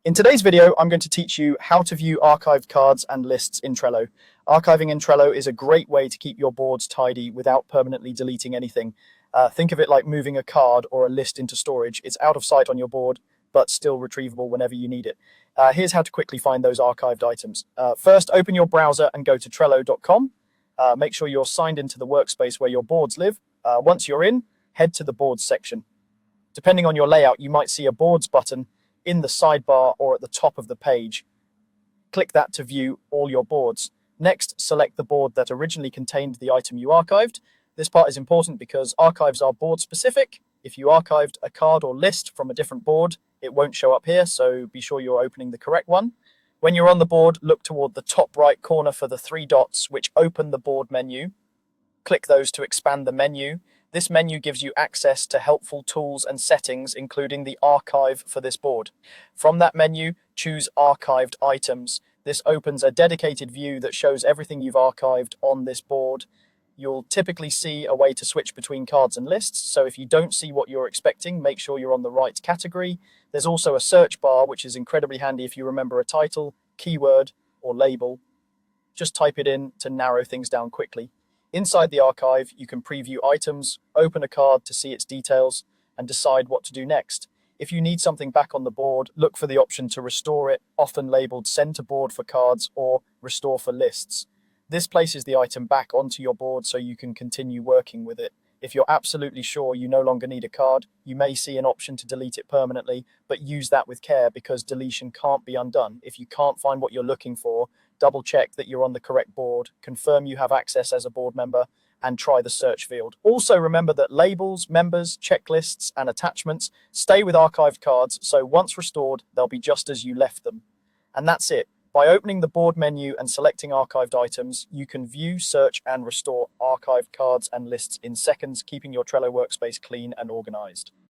In today's video, I'm going to teach you how to view archived cards and lists in Trello. Archiving in Trello is a great way to keep your boards tidy without permanently deleting anything. Think of it like moving a card or a list into storage. It's out of sight on your board, but still retrievable whenever you need it. Here's how to quickly find those archived items. First, open your browser and go to Trello.com. Make sure you're signed into the workspace where your boards live. Once you're in, head to the boards section. Depending on your layout, you might see a boards button in the sidebar or at the top of the page. Click that to view all your boards. Next, select the board that originally contained the item you archived. This part is important because archives are board specific. If you archived a card or list from a different board, it won't show up here, so be sure you're opening the correct one. When you're on the board, look toward the top right corner for the three dots which open the board menu. Click those to expand the menu. This menu gives you access to helpful tools and settings, including the archive for this board. From that menu, choose Archived Items. This opens a dedicated view that shows everything you've archived on this board. You'll typically see a way to switch between cards and lists, so if you don't see what you're expecting, make sure you're on the right category. There's also a search bar, which is incredibly handy if you remember a title, keyword, or label. Just type it in to narrow things down quickly. Inside the archive, you can preview items, open a card to see its details, and decide what to do next. If you need something back on the board, look for the option to restore it, often labeled Send to Board for cards or Restore for lists. This places the item back onto your board so you can continue working with it. If you're absolutely sure you no longer need a card, you may see an option to delete it permanently, but use that with care because deletion can't be undone. If you can't find what you're looking for, double check that you're on the correct board, confirm you have access as a board member, and try the search field. Also remember that labels, members, checklists, and attachments stay with archived cards, so once restored, they'll be just as you left them. And that's it. By opening the board menu and selecting archived items, you can view, search, and restore archived cards and lists in seconds, keeping your Trello workspace clean and organized.